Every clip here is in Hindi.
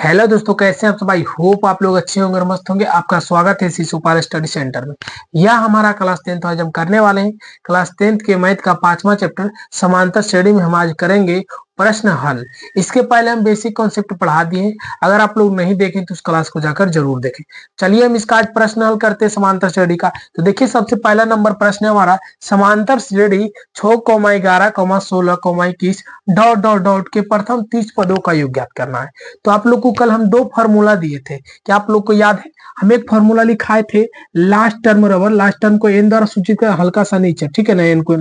हेलो दोस्तों, कैसे हैं आप सब। आई होप आप लोग अच्छे होंगे और मस्त होंगे। आपका स्वागत है शिशुपाल स्टडी सेंटर में। यह हमारा क्लास 10th आज हम करने वाले हैं। क्लास 10th के मैथ का 5वां चैप्टर समांतर श्रेणी में हम आज करेंगे प्रश्न हल। इसके पहले हम बेसिक कॉन्सेप्ट पढ़ा दिए हैं। अगर आप लोग नहीं देखें तो उस क्लास को जाकर जरूर देखें। चलिए हम इसका आज प्रश्न हल करते हैं समांतर श्रेणी का। तो देखिए, सबसे पहला नंबर प्रश्न है हमारा, समांतर श्रेणी 6,11,16,21 डॉट डॉट डॉट के प्रथम 30 पदों का योग ज्ञात करना है। तो आप लोग को कल हम दो फार्मूला दिए थे, क्या आप लोग को याद है? हम एक फार्मूला लिखाए थे लास्ट टर्म बराबर, लास्ट टर्म को एन द्वारा सूचित कर हल्का सा नीचे, ठीक है ना, एन को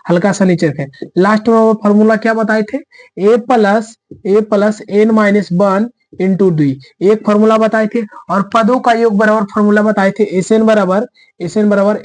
हल्का सा नीचे रखें। लास्ट टर्म फार्मूला क्या बताए थे? A plus N minus one into D, एक फॉर्मूला बताए थे। और पदों का योग बराबर फॉर्मूला बताए थे एस एन बराबर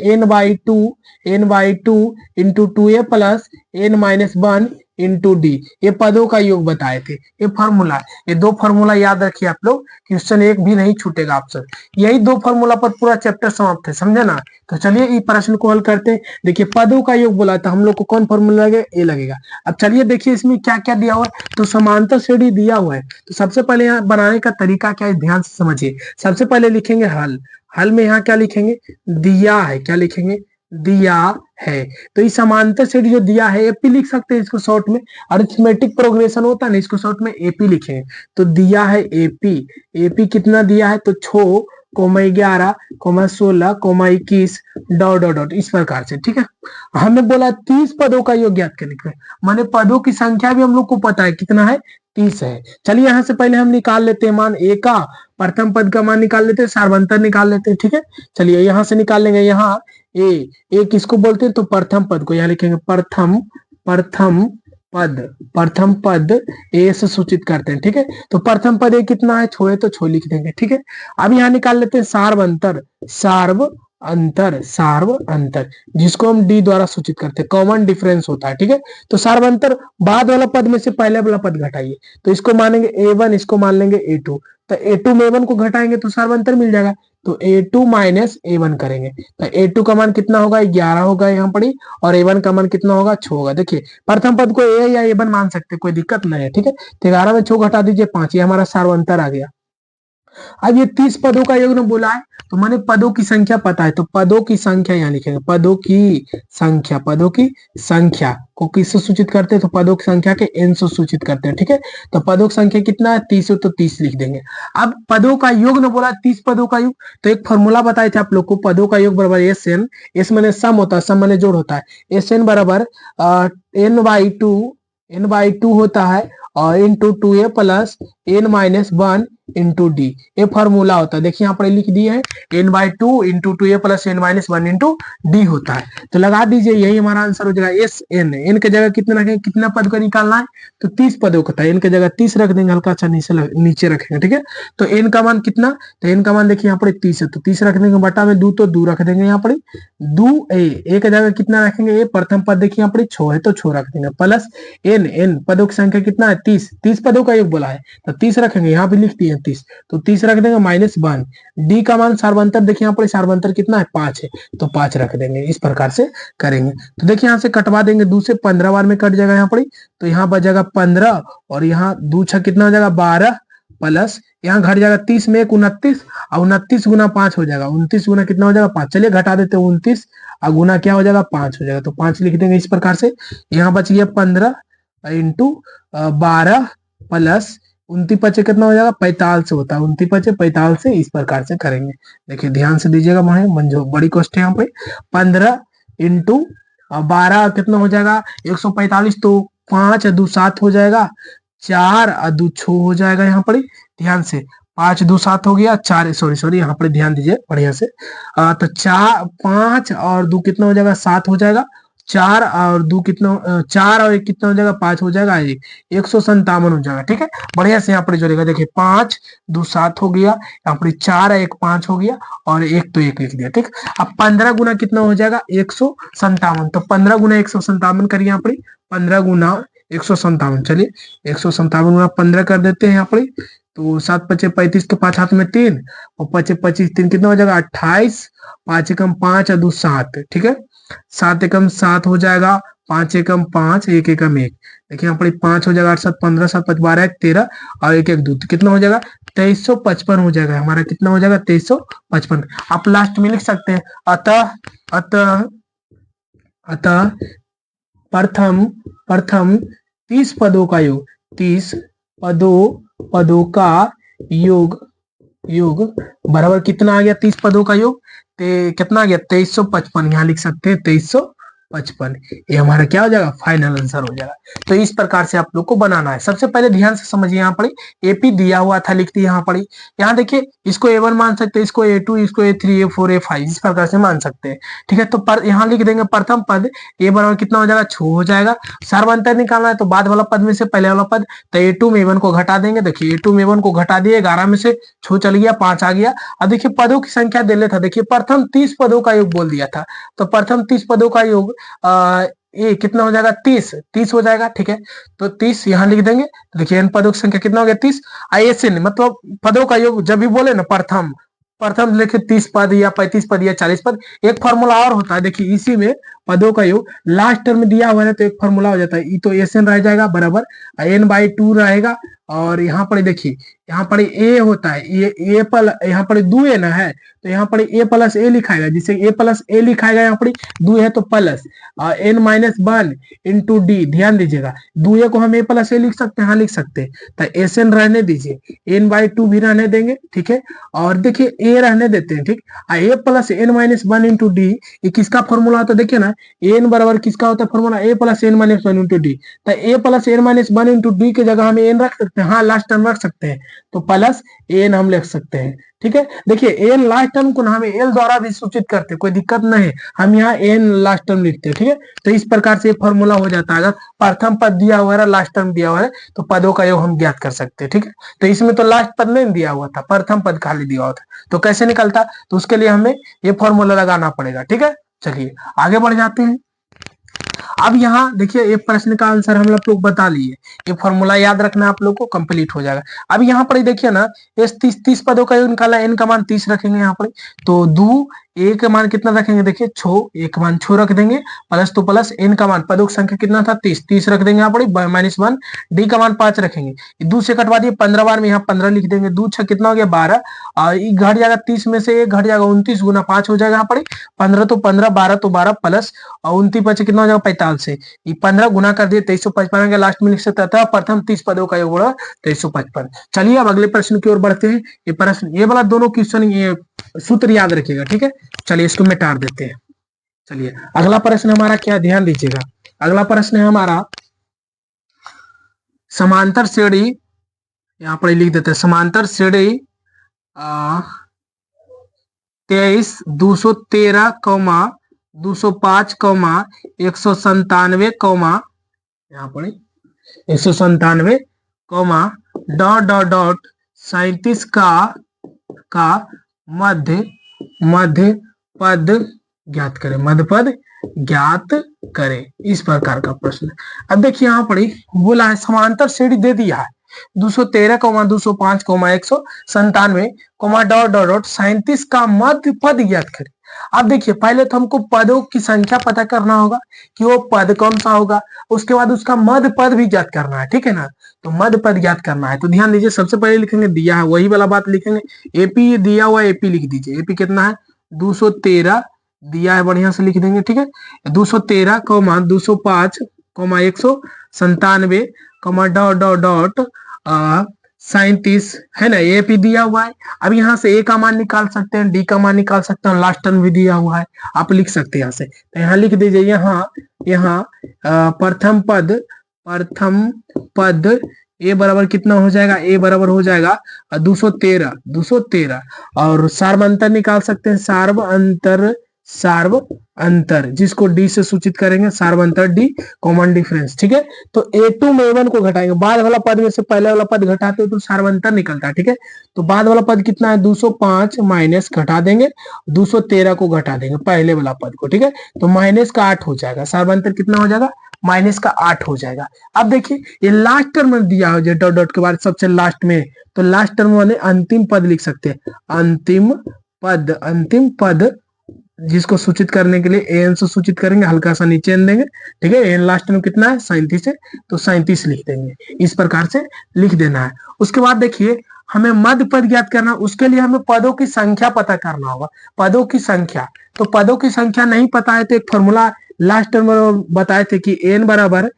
N by two into two A plus N minus one into D. ये पदों का योग बताए थे, ये फॉर्मूला। ये दो फॉर्मूला याद रखिए आप लोग, क्वेश्चन एक भी नहीं छूटेगा आपसे। यही दो फॉर्मूला पर पूरा चैप्टर समाप्त है, समझे ना। तो चलिए इस प्रश्न को हल करते हैं। देखिए, पदों का योग बोला था हम लोग को, कौन फॉर्मूला लगेगा? ए लगेगा। अब चलिए देखिए इसमें क्या क्या दिया हुआ है। तो समांतर श्रेणी दिया हुआ है, तो सबसे पहले यहाँ बनाने का तरीका क्या है, ध्यान से समझिए। सबसे पहले लिखेंगे हल। हल में यहाँ क्या लिखेंगे? दिया है। क्या लिखेंगे? दिया है। तो इस समांतर श्रेणी जो दिया है, एपी लिख सकते हैं इसको शॉर्ट में। अरिथमेटिक प्रोग्रेशन होता है ना, इसको शॉर्ट में एपी लिखेंगे। तो दिया है एपी। एपी कितना दिया है? तो 6,11,16,21 डॉट डॉट डॉट, इस प्रकार से, ठीक है। हमने बोला 30 पदों का योग ज्ञात करने के लिए, माने पदों की संख्या भी हम लोग को पता है कितना है, 30 है। चलिए यहां से पहले हम निकाल लेते हैं मान ए का प्रथम पद का मान निकाल लेते हैं, सार्वंतर निकाल लेते हैं, ठीक है। चलिए यहां से निकाल लेंगे। यहाँ ए किसको बोलते हैं? तो प्रथम पद को। यहाँ लिखेंगे प्रथम पद ए से सूचित करते हैं, ठीक है। तो प्रथम पद ए कितना है? छो है, तो छो लिख देंगे, ठीक है। अब यहाँ निकाल लेते हैं सार्व अंतर, जिसको हम डी द्वारा सूचित करते हैं, कॉमन डिफरेंस होता है, ठीक है। तो सार्वंतर बाद वाला पद में से पहले वाला पद घटाइए, तो इसको मानेंगे ए1, इसको मान लेंगे ए2। तो ए2 में ए1 को घटाएंगे तो सार्वंतर मिल जाएगा। तो ए2 माइनस ए1 करेंगे, तो ए2 का मान कितना होगा? 11 होगा यहाँ पर, और ए1 का मान कितना होगा? 6 होगा। देखिए, प्रथम पद को ए या ए1 मान सकते, कोई दिक्कत नहीं है, ठीक है। तो 11 में 6 घटा दीजिए, 5, ये हमारा सार्वंतर आ गया। अब ये 30 पदों का योग ने बोला है, तो मैंने पदों की संख्या पता है, तो पदों की संख्या यहाँ लिखेंगे। पदों की संख्या को किससे सूचित करते हैं? तो पदों की संख्या के एन से सूचित करते हैं, ठीक है। तो पदों की संख्या कितना है? 30 है, तो 30 लिख देंगे। अब पदों का योग ने बोला 30 पदों का योग, तो एक फॉर्मूला बताए थे आप लोग को, पदों का योग बराबर एस एन। एस मैंने सम होता है, सम मैंने जोड़ होता है। एस एन बराबर एन बाई टू होता है, और into two A plus N minus one into D, ये फॉर्मूला होता है। देखिए यहाँ पर लिख दिए है, n/2 into two A plus N minus one into D होता है। तो लगा दीजिए, यही हमारा आंसर हो जाएगा। एस एन, एन के जगह कितना रखेंगे? कितना पद को निकालना है? तो 30 पदों का था, एन के जगह 30 रख देंगे, हल्का सा नीचे रखेंगे, ठीक है। तो एन का मान कितना? तो एन का मान देखिए यहाँ पर 30 है, तो 30 रख देंगे, बटा में 2 तो 2 रख देंगे यहाँ पर। 2 ए के जगह कितना रखेंगे? ए प्रथम पद देखिए यहाँ पर 6 है, तो 6 रख देंगे, प्लस एन पदों की संख्या कितना है? 30 पदों का योग बोला है, तो 30 रखेंगे, यहाँ भी लिख दिए 30, तो 30 रख देंगे, माइनस 1। डी का मान सार्वंतर देखिए यहाँ पर, सार्वंतर कितना है? 5 है, तो 5 रख देंगे। इस प्रकार से करेंगे। तो देखिए यहाँ से कटवा देंगे, 2 से 15 बार में कट जाएगा यहाँ पर, तो यहाँ बचेगा 15, और यहाँ 2 6 कितना हो जाएगा? 12, प्लस यहाँ घट जाएगा 30 में 29, और 29 गुना 5 हो जाएगा, 29 गुना कितना हो जाएगा? 5। चलिए घटा देते हैं, 29 और गुना क्या हो जाएगा? 5 हो जाएगा, तो 5 लिख देंगे इस प्रकार से। यहाँ बच गया 15 इंटू 12 प्लस 29 पचे कितना हो जाएगा? 45 होता है, 29 पचे 45 से, इस प्रकार से करेंगे। देखिए ध्यान से दीजिएगा, वहां मंजो बड़ी क्वेश्चन यहाँ पे। 15 इंटू 12 कितना हो जाएगा? 145, तो 5 और 2 7 हो जाएगा, 4 और 2 6 हो जाएगा यहाँ पर। ध्यान से, 5 2 7 हो गया, 4 सॉरी यहाँ पर ध्यान दीजिए बढ़िया से। तो 5 और 2 कितना हो जाएगा? 7 हो जाएगा। 4 और 2 कितना? 4 और 1 कितना हो जाएगा? 5 हो जाएगा, 157 हो जाएगा, ठीक है। बढ़िया से यहाँ पर जोड़ेगा, देखिए 5 2 7 हो गया, यहाँ पर 4 1 5 हो गया, और 1 तो 1 लिख दिया, ठीक। अब 15 गुना कितना हो जाएगा? 157, तो 15 गुना 157 करिए यहाँ पर, 15 गुना 157। चलिए 157 गुना 15 कर देते हैं यहाँ पर, तो 7 पचे 35, तो 5 हाथ में 3, और 5 25 3 कितना हो जाएगा? 28, 5 एकम 5 और 2 7, ठीक है। 7 एकम 7 हो जाएगा, 5 एकम 5, 1 एकम 1। देखिए यहाँ पर 5 हो जाएगा, 8 7 15, 7 5 12, 1 13 और 1 1 2, तो कितना हो जाएगा 2355 हो जाएगा हमारा। कितना हो जाएगा 2355। आप लास्ट में लिख सकते हैं अतः अतः अतः प्रथम प्रथम 30 पदों का योग, 30 पदों का योग योग बराबर कितना आ गया 30 पदों का योग, कितना आ गया 2355। यहाँ लिख सकते हैं 2355। ये हमारा क्या हो जाएगा फाइनल आंसर हो जाएगा। तो इस प्रकार से आप लोग को बनाना है। सबसे पहले ध्यान से समझिए, यहाँ पर एपी दिया हुआ था, लिख दी यहाँ पर। यहाँ देखिए इसको A1 मान सकते हैं, इसको A2, इसको A3, A4, A5 इस प्रकार से मान सकते हैं। ठीक है, तो यहाँ लिख देंगे प्रथम पद ए बराबर कितना हो जाएगा 6 हो जाएगा। सर्वांतर निकालना है तो बाद वाला पद में से पहले वाला पद, तो A2 में A1 को घटा देंगे। देखिए A2 में A1 को घटा दिए, 11 में से 6 चल गया, 5 आ गया। अब देखिए पदों की संख्या दे लेता, देखिए प्रथम 30 पदों का योग बोल दिया था, तो प्रथम 30 पदों का योग ये कितना हो जाएगा 30 हो जाएगा। ठीक है, तो 30 यहाँ लिख देंगे। देखिए इन पदों की संख्या कितना हो गया 30। ISN मतलब पदों का योग जब भी बोले ना प्रथम प्रथम लिखे 30 पद या 35 पद या 40 पद। एक फॉर्मूला और होता है, देखिए इसी में पदों का योग लास्ट टर्म दिया हुआ है तो एक फॉर्मूला हो जाता है, तो SN रह जाएगा बराबर n/2 रहेगा। और यहाँ पर देखिए यहाँ पर ए होता है, ये यहाँ पर 2a ना है, तो यहाँ पर a प्लस ए लिखाएगा, जिसे a प्लस ए लिखाएगा, यहाँ पर 2 है तो प्लस n-1 इंटू डी। ध्यान दीजिएगा 2a को हम a प्लस ए लिख सकते हैं, हाँ लिख सकते हैं, तो SN रहने दीजिए, n/2 भी रहने देंगे। ठीक है, और देखिए a रहने देते हैं। ठीक, a plus n-1 into D, ये किसका फॉर्मूला होता है देखिए ना, n बराबर किसका होता है formula a plus n-1 into D, तो a plus n-1 into D की जगह हम n रख सकते हैं, हाँ लास्ट टर्म रख सकते हैं, तो प्लस n हम लिख सकते हैं। ठीक है, देखिए n लास्ट टर्म को हम l द्वारा भी सूचित करते हैं, कोई दिक्कत नहीं है, हम यहाँ n लास्ट टर्म लिखते हैं। ठीक है, तो इस प्रकार से फॉर्मूला हो जाता है। अगर प्रथम पद दिया हुआ है, लास्ट टर्म दिया हुआ है, तो पदों का योग हम ज्ञात कर सकते हैं। ठीक है, तो इसमें तो लास्ट पद नहीं दिया हुआ था, प्रथम पद खाली दिया हुआ था, तो कैसे निकलता, तो उसके लिए हमें ये फॉर्मूला लगाना पड़ेगा। ठीक है, चलिए आगे बढ़ जाते हैं। अब यहाँ देखिए एक प्रश्न का आंसर हम लोग बता लिए, ये फॉर्मूला याद रखना आप लोग को, कंप्लीट हो जाएगा। अब यहाँ पर देखिए ना, इस 30 पदों का योग निकाला, n का मान 30 रखेंगे यहाँ पर, तो दो a का मान कितना रखेंगे, देखिए 6, a का मान 6 रख देंगे, प्लस तो प्लस n का मान, पदों की संख्या कितना था 30 रख देंगे यहाँ पर, -1, d का मान 5 रखेंगे, 2 से कटवा दिए 15 बार में, यहाँ 15 लिख देंगे, 2 6 कितना हो गया 12, और घट जाएगा 30 में से 1 घट जाएगा, 29 गुना 5 हो जाएगा यहाँ पर, 15 तो 15, 12 तो 12 प्लस, और 29 बचे कितना हो जाएगा 45 से 15 गुना कर दिए 2355 के लास्ट में लिख सकता था। प्रथम 30 पदों का योग बोला 2355। चलिए अब अगले प्रश्न की ओर बढ़ते हैं। ये प्रश्न, ये वाला दोनों क्वेश्चन ये सूत्र याद रखिएगा। ठीक है, चलिए इसको मिटा देते हैं। चलिए अगला प्रश्न हमारा क्या, ध्यान दीजिएगा, अगला प्रश्न है हमारा समांतर श्रेणी, यहाँ पर लिख देते हैं समांतर श्रेणी 23 213 205 197 यहाँ पर 197 डॉट डॉट डॉट 37 का मध्य पद ज्ञात करें, मध्य पद ज्ञात करें, इस प्रकार का प्रश्न। अब देखिए यहाँ पर बोला है समांतर श्रेणी दे दिया है 213 205 197 डॉट डॉट डॉट 37 का मध्य पद ज्ञात करें। अब देखिए पहले तो हमको पदों की संख्या पता करना होगा कि वो पद कौन सा होगा, उसके बाद उसका मध्य पद भी ज्ञात करना है। ठीक है ना, तो मध्य पद ज्ञात करना है, तो ध्यान दीजिए सबसे पहले लिखेंगे दिया है वही वाला बात लिखेंगे, एपी दिया हुआ एपी लिख दीजिए, एपी कितना है 213 दिया है, बढ़िया से लिख देंगे। ठीक है, 213 205 197 डॉट डॉट डॉट 37 है ना, ए पी दिया हुआ है। अब यहाँ से ए का मान निकाल सकते हैं, डी का मान निकाल सकते हैं, लास्ट टर्म भी दिया हुआ है, आप लिख सकते हैं यहाँ से, तो यहाँ लिख दीजिए, यहाँ प्रथम पद ए बराबर कितना हो जाएगा, ए बराबर हो जाएगा 213 और सार्व अंतर निकाल सकते हैं, सार्व अंतर जिसको डी से सूचित करेंगे, सार्व अंतर डी कॉमन डिफरेंस। ठीक है, तो A2 में A1 को घटाएंगे, बाद वाला पद में से पहले वाला पद घटाते हो तो सार्व अंतर निकलता है। ठीक है, तो बाद वाला पद कितना है 205 माइनस घटा देंगे 213 को घटा देंगे पहले वाला पद को। ठीक है, तो माइनस का 8 हो जाएगा, सार्व अंतर कितना हो जाएगा माइनस का 8 हो जाएगा। अब देखिए ये लास्ट टर्म में दिया हो जाए डॉट डॉट के बाद सबसे लास्ट में, तो लास्ट टर्म वाले अंतिम पद लिख सकते हैं, अंतिम पद जिसको सूचित करने के लिए एन से सूचित करेंगे, हल्का सा नीचे एन देंगे, ठीक है। एन लास्ट में कितना है 37 है, तो 37 लिख देंगे, इस प्रकार से लिख देना है। उसके बाद देखिए हमें मध्य पद ज्ञात करना, उसके लिए हमें पदों की संख्या पता करना होगा, पदों की संख्या। तो पदों की संख्या नहीं पता है तो एक फॉर्मूला लास्ट में बताए थे कि एन बराबर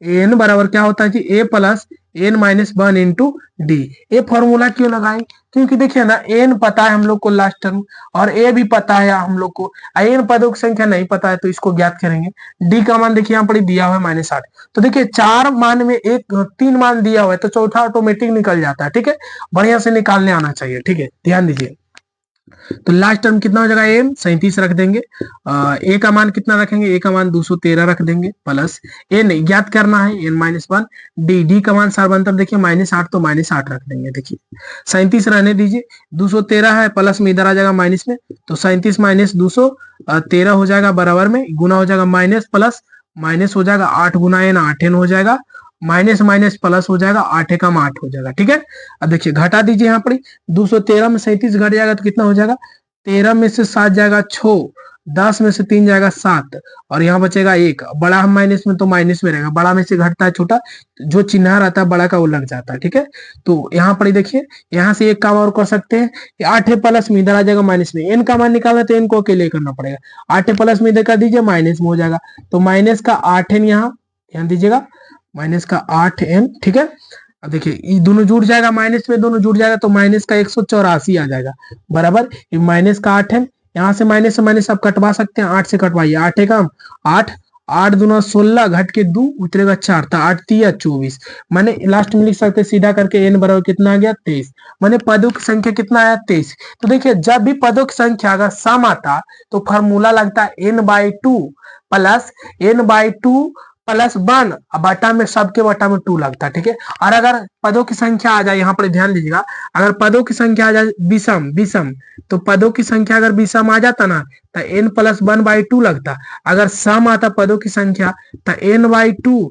एन बराबर क्या होता है कि A plus N minus 1 into D. ये फॉर्मूला क्यों लगाएं, क्योंकि देखिए ना एन पता है हम लोग को लास्ट टर्म, और ए भी पता है हम लोग को, एन पदों की संख्या नहीं पता है तो इसको ज्ञात करेंगे। डी का मान देखिए यहाँ पर दिया हुआ है -8, तो देखिए 4 मान में 3 मान दिया हुआ है तो चौथा ऑटोमेटिक निकल जाता है, ठीक है। बढ़िया से निकालने आना चाहिए, ठीक है, ध्यान दीजिए। तो लास्ट टर्म कितना हो जाएगा एन 37 रख देंगे, ए का मान कितना रखेंगे, ए का मान 213 रख देंगे, प्लस एन ज्ञात करना है एन -1, डी का मान सार्वंतर देखिए -8 तो -8 रख देंगे। देखिए 37 रहने दीजिए, 213 है प्लस में इधर आ जाएगा माइनस में, तो 37 माइनस 213 हो जाएगा, बराबर में गुना हो जाएगा माइनस प्लस माइनस हो जाएगा 8 गुना एन 8 एन हो जाएगा, माइनस माइनस प्लस हो जाएगा 8 एकम 8 हो जाएगा, ठीक है। अब देखिए घटा दीजिए यहाँ पर 213 में 37 घट जाएगा तो कितना हो जाएगा, 13 में से 7 जाएगा 6, 10 में से 3 जाएगा 7, और यहाँ बचेगा 1। बड़ा हम माइनस में तो माइनस में रहेगा, बड़ा में से घटता है छोटा, जो चिन्ह रहता है बड़ा का वो लग जाता है, ठीक है। तो यहाँ पर देखिए यहाँ से एक काम और कर सकते हैं, 8 प्लस में इधर आ जाएगा माइनस में, एन का मान निकालना तो एन को अकेले करना पड़ेगा, 8 प्लस में इधर कर दीजिए माइनस में हो जाएगा, तो माइनस का 8 एन, यहाँ ध्यान दीजिएगा माइनस का 8 एन, ठीक है। अब देखिए ये दोनों जुड़ जाएगा, माइनस में दोनों जुड़ जाएगा तो माइनस का 184 आ जाएगा, बराबर। ये माइनस का 8 है, यहाँ से माइनस आप कटवा सकते हैं, 8 से कटवाइए, 8 एकम 8, 8 दूना 16 घट के 2 उतरेगा 4, था 8 3 24, मैंने लास्ट में लिख सकते सीधा करके एन बराबर कितना आ गया 23, मैंने पदों की संख्या कितना आया 23। तो देखिए जब भी पदों की संख्या अगर सम आता तो फॉर्मूला लगता है n/2 प्लस n/2 प्लस 1, बटा में सबके बटा में 2 लगता है, ठीक है। और अगर पदों की संख्या आ जाए, यहाँ पर ध्यान दीजिएगा, अगर पदों की संख्या आ जाए विषम, तो पदों की संख्या अगर विषम आ जाता ना तो n प्लस 1/2 लगता, अगर सम आता पदों की संख्या तो n/2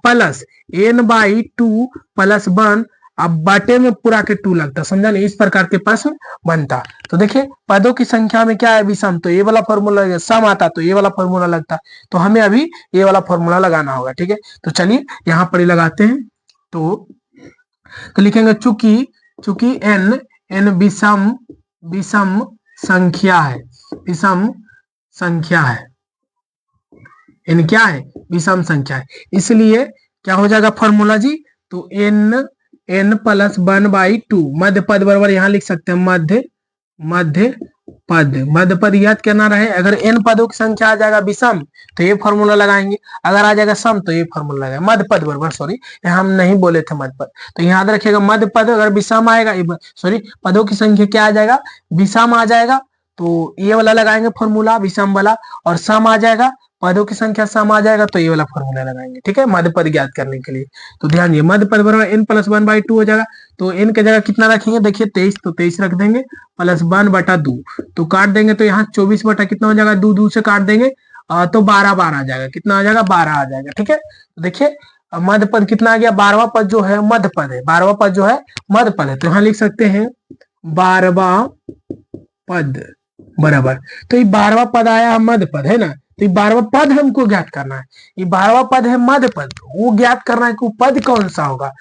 प्लस n/2 प्लस 1 अब बाटे में पूरा के 2 लगता, समझा नहीं, इस प्रकार के प्रश्न बनता। तो देखिए पदों की संख्या में क्या है विषम, तो ये वाला फॉर्मूला लगेगा, सम आता तो ये वाला फॉर्मूला लगता, तो हमें अभी ये वाला फॉर्मूला लगाना होगा, ठीक है। तो चलिए यहाँ पर ही लगाते हैं, तो लिखेंगे चूंकि n विषम संख्या है, विषम संख्या है, n क्या है विषम संख्या है, इसलिए क्या हो जाएगा फॉर्मूला जी, तो n प्लस 1/2 मध्य पद बराबर यहाँ लिख सकते हैं मध्य पद याद करना रहे, अगर n पदों की संख्या आ जाएगा विषम तो ये फॉर्मूला लगाएंगे, अगर आ जाएगा सम तो ये फॉर्मूला लगाएंगे, मध्य पद बराबर, सॉरी हम नहीं बोले थे मध्य पद, तो याद रखिएगा मध्य पद अगर विषम आएगा, सॉरी पदों की संख्या क्या आ जाएगा विषम आ जाएगा तो ये वाला लगाएंगे फॉर्मूला विषम वाला, और सम आ जाएगा पदों की संख्या सम आ जाएगा तो ये वाला फॉर्मूला लगाएंगे, ठीक है, मध्य पद ज्ञात करने के लिए। तो ध्यान दिए मध्य पद बराबर n प्लस 1/2 हो जाएगा, तो n की जगह कितना रखेंगे, देखिए 23, तो 23 रख देंगे प्लस 1/2, तो काट देंगे तो यहाँ 24 बटा कितना हो जाएगा, 2 से काट देंगे तो 12 आ जाएगा, कितना आ जाएगा 12 आ जाएगा, ठीक है। तो देखिए मध्य पद कितना आ गया, 12वां पद जो है मध्य पद है, 12वां पद जो है मध्य पद है, तो यहाँ लिख सकते हैं 12वां पद बराबर, तो ये 12वां पद आया मध्य पद है ना, तो ये 12वां पद हमको ज्ञात करना है, ये 12वां पद है मध्य पद, वो ज्ञात करना है कि पद कौन सा होगा,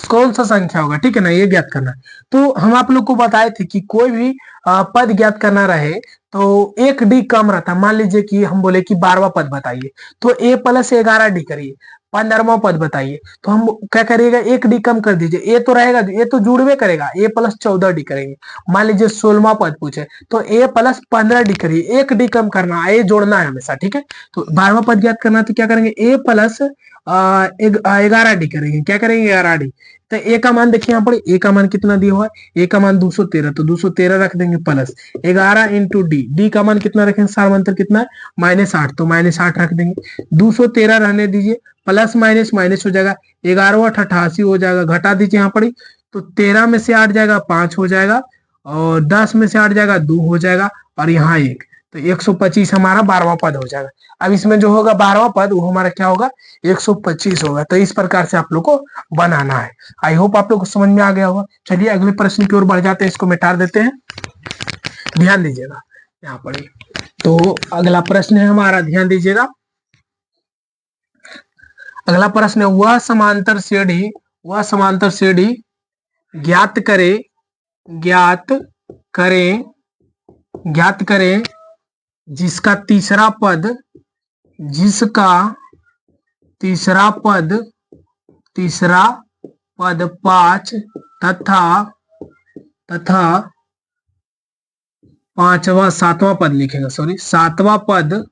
कौन सा संख्या होगा, ठीक है ना, ये ज्ञात करना है। तो हम आप लोग को बताए थे कि कोई भी पद ज्ञात करना रहे तो 1 डी कम रहता, मान लीजिए कि हम बोले कि 12वां पद बताइए तो a प्लस 11 डी करिए, 15वां पद बताइए तो हम क्या करिएगा 1 डी कम कर दीजिए, ए तो रहेगा, ए तो जुड़वे करेगा, a प्लस 14 डी करेंगे। मान लीजिए 16वां पद पूछे तो a प्लस 15 डी करिए, 1 डी कम करना है, जोड़ना है हमेशा, ठीक है। तो 12वां पद ज्ञात करना तो क्या करेंगे a प्लस 11 डी करेंगे, क्या करेंगे 11 डी, तो a का मान देखिए यहाँ पर a का मान कितना दिया हुआ है, a का मान 213, तो 213 रख देंगे प्लस 11 इंटू डी का मान कितना रखेंगे, सार्वंतर कितना है -8, तो -8 रख देंगे, 213 रहने दीजिए, प्लस माइनस माइनस हो जाएगा, 11 8 88 हो जाएगा, घटा दीजिए यहाँ पर, तो 13 में से 8 जाएगा 5 हो जाएगा, और 10 में से 8 जाएगा 2 हो जाएगा, और यहाँ 1, तो 125 हमारा 12वां पद हो जाएगा। अब इसमें जो होगा 12वां पद वो हमारा क्या होगा 125 होगा। तो इस प्रकार से आप लोग को बनाना है। आई होप आप लोग को समझ में आ गया होगा। चलिए अगले प्रश्न की ओर बढ़ जाते हैं, इसको मिटा देते हैं, ध्यान दीजिएगा। यहाँ पर। तो अगला प्रश्न है हमारा, ध्यान दीजिएगा। अगला प्रश्न है, वह समांतर श्रेणी ज्ञात करें ज्ञात करें ज्ञात करें जिसका तीसरा पद तीसरा पद 5 तथा सातवां पद लिखेंगे, सॉरी, सातवां पद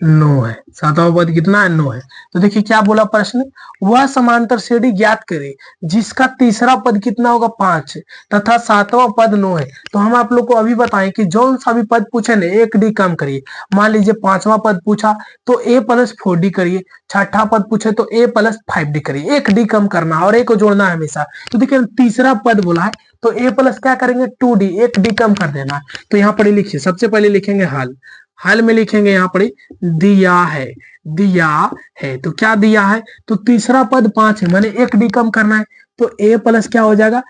9 है। सातवां पद कितना है? 9 है। तो देखिए क्या बोला प्रश्न, वह समांतर श्रेणी ज्ञात करे जिसका तीसरा पद कितना होगा? 5 तथा सातवां पद 9 है। तो हम आप लोग को अभी बताएं कि जो सा भी पद पूछे ना, एक डी कम करिए। मान लीजिए 5वां पद पूछा तो a + 4d करिए, छठा पद पूछे तो a + 5d करिए। एक डी कम करना और एक को जोड़ना है हमेशा। तो देखिए तीसरा पद बोला है तो a + क्या करेंगे? 2d, एक डी कम कर देना। तो यहाँ पर लिखिए, सबसे पहले लिखेंगे हल में लिखेंगे यहाँ पर दिया है। तो क्या दिया है? तो तीसरा पद 5 है, मैंने एक डी कम करना है तो a + क्या हो जाएगा?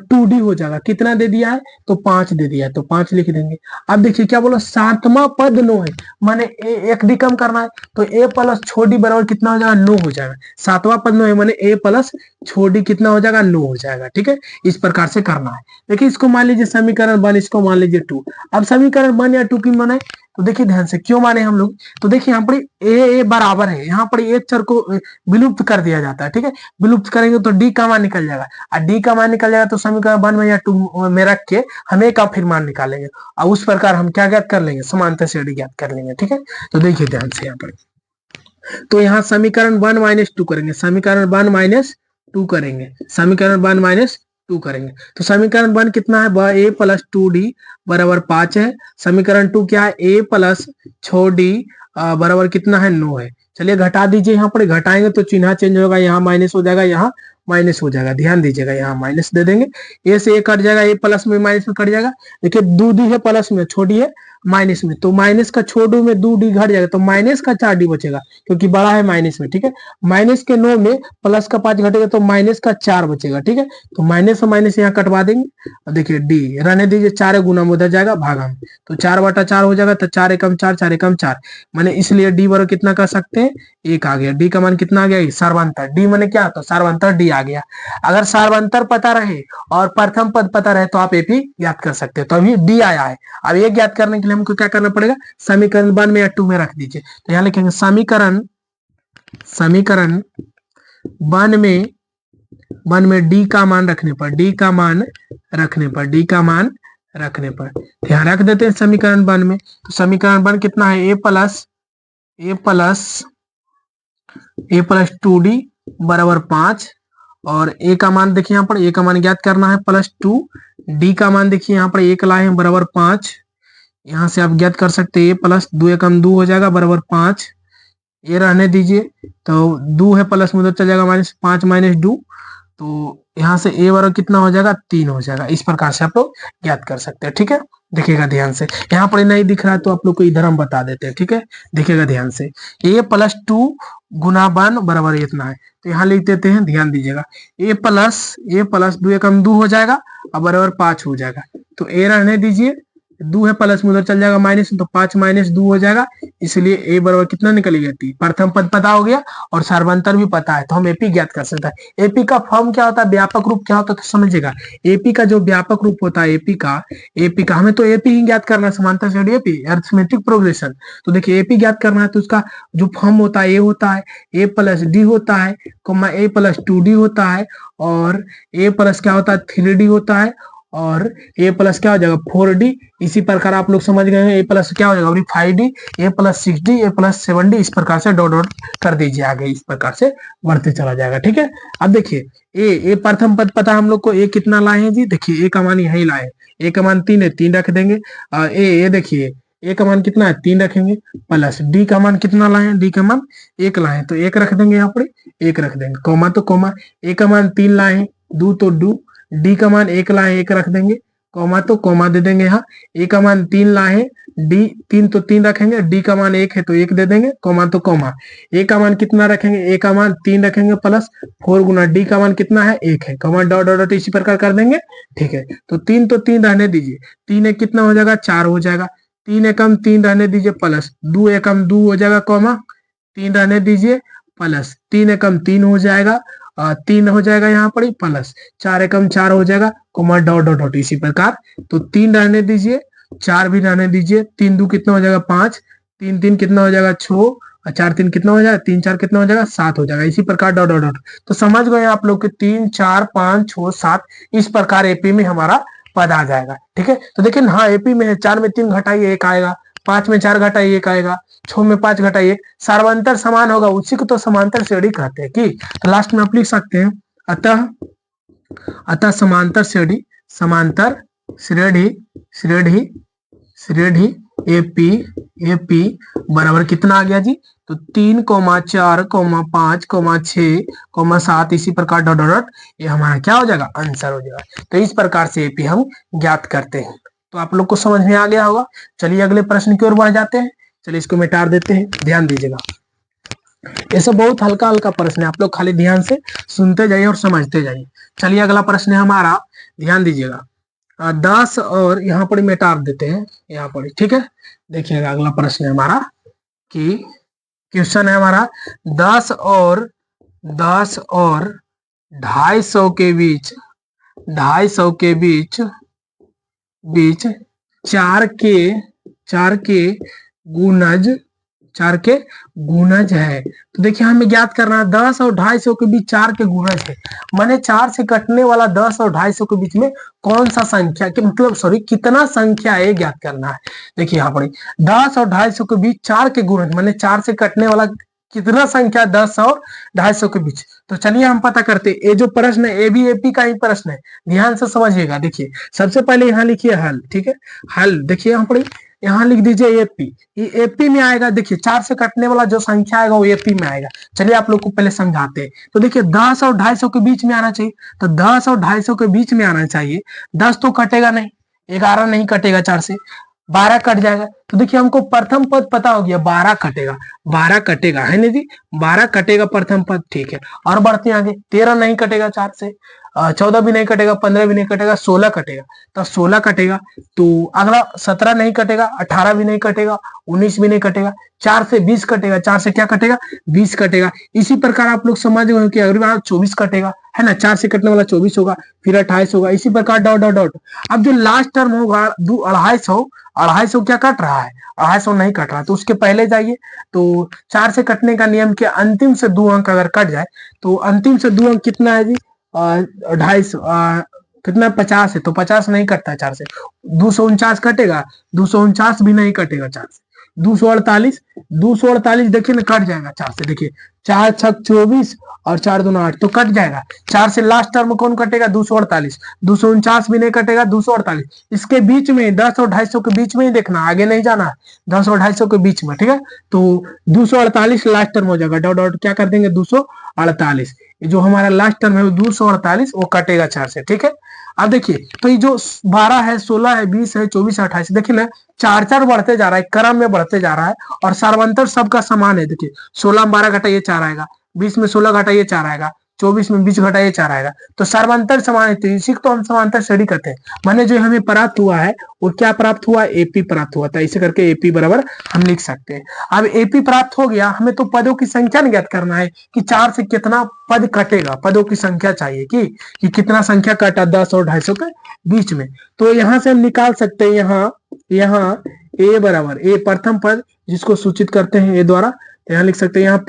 2d हो जाएगा। कितना दे दिया है? तो 5 दे दिया है, तो 5 लिख देंगे। अब देखिए क्या बोला, सातवां पद 9 है, माने एक डी कम करना है तो a + छोड़ डी बराबर कितना हो जाएगा? 9 हो जाएगा। सातवां पद 9 है, माने a + छोड़ डी कितना हो जाएगा? 9 हो जाएगा। ठीक है, इस प्रकार से करना है। देखिए इसको मान लीजिए समीकरण 1, इसको मान लीजिए 2। अब समीकरण 1 या 2 की माने, तो देखिए ध्यान से क्यों माने हम लोग, तो देखिए यहाँ पर ए बराबर है, यहाँ पर एक चर को विलुप्त कर दिया जाता है। ठीक है, विलुप्त करेंगे तो डी का मान निकल जाएगा, और डी का मान निकल जाएगा तो समीकरण 1 में या 2 में रख के हम ए का फिर मान निकालेंगे, और उस प्रकार हम क्या ज्ञात कर लेंगे? समांतर श्रेणी ज्ञात कर लेंगे। ठीक है, तो देखिए ध्यान से यहाँ पर, तो यहाँ समीकरण 1 - 2 करेंगे, समीकरण 1 - 2 करेंगे, समीकरण 1 - 2 करेंगे। तो समीकरण 1 कितना है? a + 2d बराबर 5 है। समीकरण 2 क्या है? a + 6d बराबर कितना है? 9 है। चलिए घटा दीजिए, यहाँ पर घटाएंगे तो चिन्ह चेंज होगा, यहाँ माइनस हो जाएगा, यहाँ माइनस हो जाएगा। ध्यान दीजिएगा, यहाँ माइनस दे देंगे, ए से ए कट जाएगा, ए प्लस में माइनस में कट जाएगा। देखिए 2d है प्लस में, छोड़ी है माइनस में, तो माइनस का छोड़ू में 2d घट जाएगा, तो माइनस का 4d बचेगा, क्योंकि बड़ा है माइनस में। ठीक है, माइनस के 9 में प्लस का 5 घटेगा तो माइनस का 4 बचेगा। ठीक है, तो माइनस और माइनस यहाँ कटवा देंगे, और देखिए डी रहने दीजिए, 4 गुना में उधर जाएगा भागा में, तो 4/4 हो जाएगा, तो 4 एकम 4, 4 एकम 4, मैंने इसलिए डी बराबर कितना कर सकते हैं? 1 आ गया। डी का मान कितना आ गया? सर्वांतर। डी मैंने क्या? तो सर्वांतर डी आ गया। अगर सर्वांतर पता रहे और प्रथम पद पता रहे तो आप एपी ज्ञात कर सकते हैं। तो अभी डी आया है, अब ये ज्ञात करने के लिए हमको क्या करना पड़ेगा? समीकरण 1 में या 2 में रख दीजिए। तो यहाँ लिखेंगे समीकरण 1 में डी का मान रखने पर ध्यान रख देते हैं समीकरण 1 में। तो समीकरण 1 कितना है? a + 2d बराबर 5, और a का मान देखिए यहाँ पर, a का मान ज्ञात करना है +2, d का मान देखिए यहाँ पर 1 लाए हैं बराबर 5, यहाँ से आप ज्ञात कर सकते हैं, a + 2 एकम 2 हो जाएगा बराबर 5, ये रहने दीजिए, तो 2 है प्लस में उधर चल जाएगा -5 - 2, तो यहाँ से a बराबर कितना हो जाएगा? 3 हो जाएगा। इस प्रकार से आप लोग ज्ञात कर सकते हैं। ठीक है, देखिएगा ध्यान से, यहाँ पर नहीं दिख रहा है तो आप लोग को इधर हम बता देते हैं। ठीक है, देखिएगा ध्यान से, a + 2 गुना 1 बराबर इतना है, तो यहाँ लिख देते हैं, ध्यान दीजिएगा, a + 2 एकम 2 हो जाएगा और बराबर 5 हो जाएगा, तो a रहने दीजिए, 2 है प्लस में उधर चल जाएगा माइनस में, तो 5 - 2 हो जाएगा, इसलिए a बराबर कितना निकलेगा? 3। प्रथम पद पता हो गया और सर्वांतर भी पता है, तो हम एपी ज्ञात कर सकते हैं। एपी का फॉर्म क्या होता है? व्यापक रूप क्या होता है? तो समझिएगा, एपी का जो व्यापक रूप होता है, एपी का हमें तो एपी ही ज्ञात करना है, समांतर श्रेणी एपी, अरिथमेटिक प्रोग्रेशन। तो देखिए एपी ज्ञात करना है तो उसका जो फॉर्म होता है, ए होता है a + d होता है, a + 2d होता है, और a + क्या होता है? 3d होता है, और a + क्या हो जाएगा? 4d। इसी प्रकार आप लोग समझ गए हैं, a + क्या हो जाएगा? 5d, a + 6d, a + 7d, इस प्रकार से डॉट डॉट कर दीजिए आगे, इस प्रकार से बढ़ते चला जाएगा। ठीक है, अब देखिए ए प्रथम पद पता हम लोग को, a कितना लाए हैं जी? देखिए a का मान यही लाए हैं, a का मान 3 है, 3 रख देंगे। ए देखिए a का मान कितना है? 3 रखेंगे, प्लस d का मान कितना लाए हैं? d का मान 1 लाए हैं, तो 1 रख देंगे, यहाँ पर 1 रख देंगे, कोमा तो कोमा, a का मान 3 लाए हैं, 2 तो 2, d का मान 1 लाए 1 रख देंगे, कॉमा तो कॉमा दे देंगे यहाँ, ए का मान 3 लाए, डी 3 तो 3 रखेंगे, डी का मान 1 है तो 1 दे देंगे, कॉमा तो कॉमा, ए का मान कितना रखेंगे, ए का मान 3 रखेंगे प्लस 4 गुना डी का मान कितना है 1 है, कॉमा डॉट डॉट डॉट इसी प्रकार कर देंगे। ठीक है, तो 3 तो 3 रहने दीजिए, 3 एक कितना हो जाएगा 4 हो जाएगा, 3 एकम 3 रहने दीजिए प्लस 2 एकम 2 हो जाएगा, कॉमा 3 रहने दीजिए प्लस 3 एकम 3 हो जाएगा, 3 हो जाएगा यहाँ पर प्लस 4 एकम 4 हो जाएगा, कोमा डॉट डॉट डॉट इसी प्रकार। तो 3 रहने दीजिए, 4 भी रहने दीजिए, 3 2 कितना हो जाएगा 5, 3 3 कितना हो जाएगा 6, और 4 3 कितना हो जाएगा, 3 4 कितना हो जाएगा 7 हो जाएगा, इसी प्रकार डॉट डॉट डॉट। तो समझ गए आप लोग कि 3 4 5 6 7 इस प्रकार एपी में हमारा पद आ जाएगा। ठीक है, तो देखिए हाँ एपी में है, 4 में 3 घटाइए 1 आएगा, 5 में 4 घटाइए 1 आएगा, 6 में 5 घटाइए 1, सार्वंतर समान होगा, उसी को तो समांतर श्रेणी कहते हैं कि। तो लास्ट में आप लिख सकते हैं अतः समांतर श्रेणी, समांतर श्रेणी श्रेणी श्रेणी एपी एपी बराबर कितना आ गया जी, तो 3 4 5 6 7 इसी प्रकार डॉट डॉट डॉट, ये हमारा क्या हो जाएगा आंसर हो जाएगा। तो इस प्रकार से एपी हम ज्ञात करते हैं। तो आप लोग को समझ में आ गया होगा। चलिए अगले प्रश्न की ओर बढ़ जाते हैं। चलिए इसको मिटा देते हैं, ध्यान दीजिएगा, ये सब बहुत हल्का हल्का प्रश्न है, आप लोग खाली ध्यान से सुनते जाइए और समझते जाइए। चलिए अगला प्रश्न है हमारा, ध्यान दीजिएगा, 10 और यहाँ पर मिटा देते हैं यहाँ पर। ठीक है, देखिएगा अगला प्रश्न है हमारा कि क्वेश्चन है हमारा 10 और 250 के बीच 250 के बीच 4 के गुणज है। तो देखिए हमें ज्ञात करना है 10 और 250 के बीच 4 के गुणज है, माने 4 से कटने वाला 10 और 250 के बीच में कौन सा संख्या के मतलब सॉरी कितना संख्या है ज्ञात करना है। देखिए यहाँ पर 10 और 250 के बीच 4 के गुणज माने 4 से कटने वाला कितना संख्या 10 और 250 के बीच। तो चलिए हम पता करते हैं, ये जो प्रश्न है ये भी एपी का ही प्रश्न है, ध्यान से समझिएगा। देखिए सबसे पहले यहाँ लिखिए हल, ठीक है हल, देखिए यहाँ पर यहाँ लिख दीजिए एपी, ये एपी में आएगा। देखिए 4 से कटने वाला जो संख्या आएगा वो एपी में आएगा। चलिए आप लोग को पहले समझाते हैं। तो देखिए 10 और 250 के बीच में आना चाहिए, तो 10 और 250 के बीच में आना चाहिए। 10 तो कटेगा नहीं, 11 नहीं कटेगा, 4 से 12 कट जाएगा। तो देखिए हमको प्रथम पद पता हो गया, 12 कटेगा, 12 कटेगा है ना जी, 12 कटेगा प्रथम पद। ठीक है, और बढ़ते आगे, 13 नहीं कटेगा 4 से, 14 भी नहीं कटेगा, 15 भी नहीं कटेगा, 16 कटेगा, तो 16 कटेगा। तो अगला 17 नहीं कटेगा, 18 भी नहीं कटेगा, 19 भी नहीं कटेगा, 4 से 20 कटेगा, 4 से क्या कटेगा 20 कटेगा। इसी प्रकार आप लोग समझ गए कि अगली बार 24 कटेगा है ना, 4 से कटने वाला 24 होगा, फिर 28 होगा, इसी प्रकार डॉट डॉट डॉट। अब जो लास्ट टर्म होगा 250 क्या कट रहा है, 250 नहीं कट रहा, तो उसके पहले जाइए। तो 4 से कटने का नियम के अंतिम से 2 अंक अगर कट जाए तो अंतिम से 2 अंक कितना है जी, 250 कितना 50 है, तो 50 नहीं कटता है 4 से। 249 कटेगा, 249 भी नहीं कटेगा 4 से। 248 देखिए ना कट जाएगा 4 से। देखिए 4 छक 24 और 4 दूना 8, तो कट जाएगा। 4 से लास्ट टर्म कौन कटेगा 248, 249 भी नहीं कटेगा, 248 इसके बीच में 10 और 250 के बीच में ही देखना, आगे नहीं जाना है, 10 और 250 के बीच में। ठीक है, तो 248 लास्ट टर्म हो जाएगा, डॉट डॉट क्या कर देंगे 248, जो हमारा लास्ट टर्म है वो 248 वो कटेगा 4 से। ठीक है, अब देखिए तो ये जो 12 है, 16 है, 20 है, 24 है, 28 देखिए ना 4 बढ़ते जा रहा है, क्रम में बढ़ते जा रहा है, और सार्वंतर सबका समान है। देखिए 16 में 12 घटाइए 4 आएगा, 20 में 16 घटाइए 4 आएगा, 24 में 20 घटाइए 4 आएगा, तो सार्वंतर समान है। तो इसी को तो हम समांतर श्रेणी कहते हैं। माने जो हमें प्राप्त हुआ है वो क्या प्राप्त हुआ, एपी प्राप्त हुआ था। इसे करके एपी बराबर हम लिख सकते हैं। अब एपी प्राप्त हो गया, हमें तो पदों की संख्या ज्ञात करना है कि 4 से कितना पद कटेगा, पदों की संख्या चाहिए कि कितना संख्या कटा 10 और 250 के बीच में। तो यहाँ से हम निकाल सकते हैं, यहाँ ए बराबर ए प्रथम पद जिसको सूचित करते हैं ए द्वारा, यहाँ लिख सकते हैं यहाँ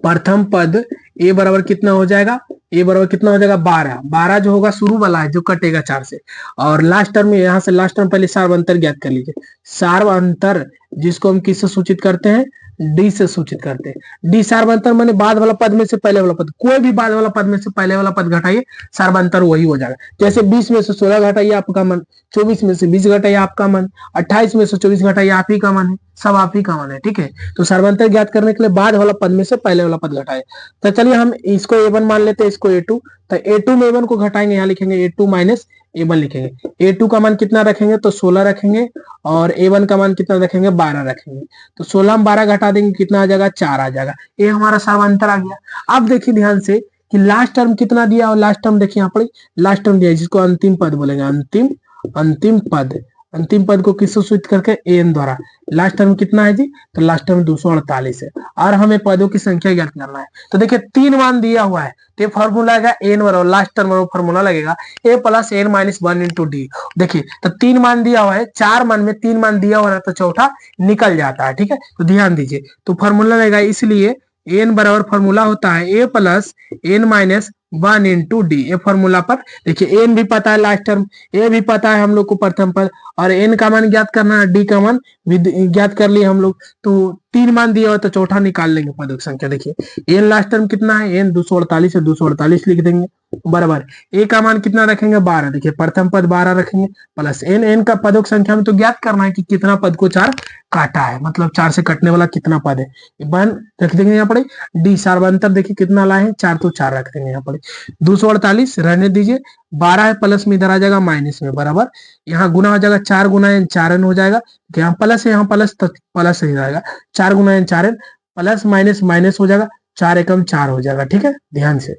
प्रथम पद ए बराबर कितना हो जाएगा, ए बराबर कितना हो जाएगा 12 जो होगा शुरू वाला है जो कटेगा 4 से, और लास्ट टर्म में यहाँ से लास्ट टर्म पहले सार्वंतर ज्ञात कर लीजिए। सार्वंतर जिसको हम किससे सूचित करते हैं, डी से सूचित करते हैं। डी सार्वंतर माने बाद वाला पद में से पहले वाला पद, कोई भी बाद वाला पद में से पहले वाला पद घटाइए, सार्वंतर वही हो जाएगा। जैसे 20 में से 16 घटाइए आपका मन, 24 में से 20 घटाइए आपका मन, 28 में से 24 घटाइए आप ही का मन है। सब आप ही कॉमन है, ठीक है। तो सर्वांतर ज्ञात करने के लिए बाद वाला पद में से पहले वाला पद घटाए। तो चलिए हम इसको a1 मान लेते हैं, इसको a2। तो a2 में a1 को घटाएंगे, यहाँ लिखेंगे a2 माइनस a1 लिखेंगे। a2 का मान कितना रखेंगे तो 16 रखेंगे, और a1 का मान कितना रखेंगे 12 रखेंगे। तो 16 में 12 घटा देंगे, कितना आ जाएगा 4 आ जाएगा। ये हमारा सर्वांतर आ गया। अब देखिए ध्यान से कि लास्ट टर्म कितना दिया, और लास्ट टर्म देखिए यहाँ पर लास्ट टर्म दिया जिसको अंतिम पद बोलेंगे, अंतिम पद। अंतिम पद को किससे सूचित करके, एन द्वारा। लास्ट टर्म कितना है जी, तो लास्ट टर्म 248 है, और हमें पदों की संख्या ज्ञात करना है। तो देखिए 3 मान दिया हुआ है, तो फॉर्मूला आएगा एन बराबर लास्ट टर्म बराबर फॉर्मूला लगेगा A plus N minus 1 into D. देखिए तो 3 मान दिया हुआ है, 4 मान में 3 मान दिया हुआ है, तो चौथा निकल जाता है, ठीक है। तो ध्यान दीजिए, तो फॉर्मूला लगेगा, इसलिए एन बराबर फॉर्मूला होता है A plus N minus 1 into D. ए फॉर्मूला पर देखिए एन भी पता है लास्ट टर्म, ए भी पता है हम लोग को प्रथम पद, और एन का मान ज्ञात करना है, डी का मान ज्ञात कर लिए हम लोग। तो 3 मान दिया हो तो चौथा निकाल लेंगे पदों की संख्या। देखिए एन लास्ट टर्म कितना है, एन 248 है, 248 लिख देंगे बराबर। ए का मान कितना रखेंगे 12, देखिए प्रथम पद 12 रखेंगे, प्लस एन। एन का पदों की संख्या में तो ज्ञात करना है कि कितना पद को 4 काटा है, मतलब 4 से कटने वाला कितना पद है, 1 रख देंगे यहाँ पर। डी सर्वांतर देखिए कितना लाए हैं 4, तो 4 रख देंगे यहाँ पर। 248 रहने दीजिए, 12 है प्लस में इधर आ जाएगा माइनस में बराबर। यहाँ गुना हो जाएगा, 4 गुना एन 4 एन हो जाएगा, यहाँ प्लस है, यहाँ प्लस तो प्लस ही रहेगा, 4 गुना N 4 N, plus minus minus हो जाएगा, 4 एकम 4 हो जाएगा, ठीक है। ध्यान से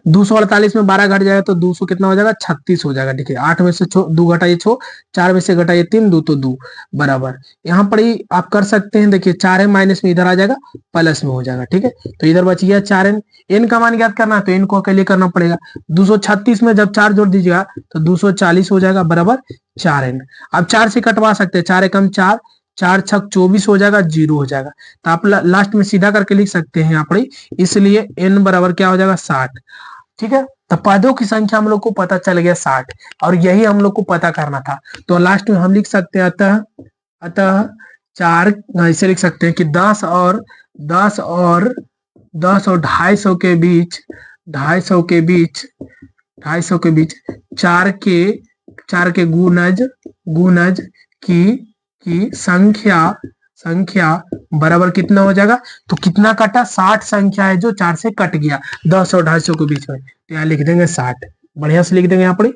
248 में 12 घट जाएगा तो 200 कितना हो जाएगा 36 हो जाएगा, ठीक है। 8 में से 2 घटाइए 6, 4 में से घटाइए 3, 2 तो 2 बराबर। यहाँ पर ही आप कर सकते हैं, देखिए 4 है माइनस में इधर आ जाएगा, प्लस में हो जाएगा, ठीक है। तो इधर बच गया 4 एन। एन का मान ज्ञात करना है तो एन को अकेले करना पड़ेगा। 236 में जब 4 जोड़ दीजिएगा तो 240 हो जाएगा बराबर 4 एन। अब 4 से कटवा सकते हैं, 4 एकम 4, 4 छक 24 हो जाएगा, 0 हो जाएगा। तो आप लास्ट में सीधा करके लिख सकते हैं यहाँ पर, इसलिए n बराबर क्या हो जाएगा 60, ठीक है। तो पदों की संख्या हम लोग को पता चल गया 60, और यही हम लोग को पता करना था। तो लास्ट में हम लिख सकते हैं अतः 4, ऐसे लिख सकते हैं कि 10 और 250 के बीच 250 के बीच 4 के गुणज की संख्या बराबर कितना हो जाएगा, तो कितना कटा 60 संख्या है जो 4 से कट गया 10 और 250 के बीच में, तो यहाँ लिख देंगे 60, बढ़िया से लिख देंगे यहाँ पर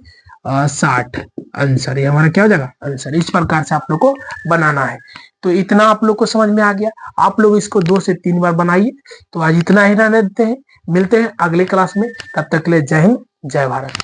60 आंसर। ये हमारा क्या हो जाएगा आंसर। इस प्रकार से आप लोग को बनाना है। तो इतना आप लोग को समझ में आ गया, आप लोग इसको 2 से 3 बार बनाइए। तो आज इतना ही रहने देते हैं, मिलते हैं अगले क्लास में, तब तक के लिए जय हिंद जय भारत।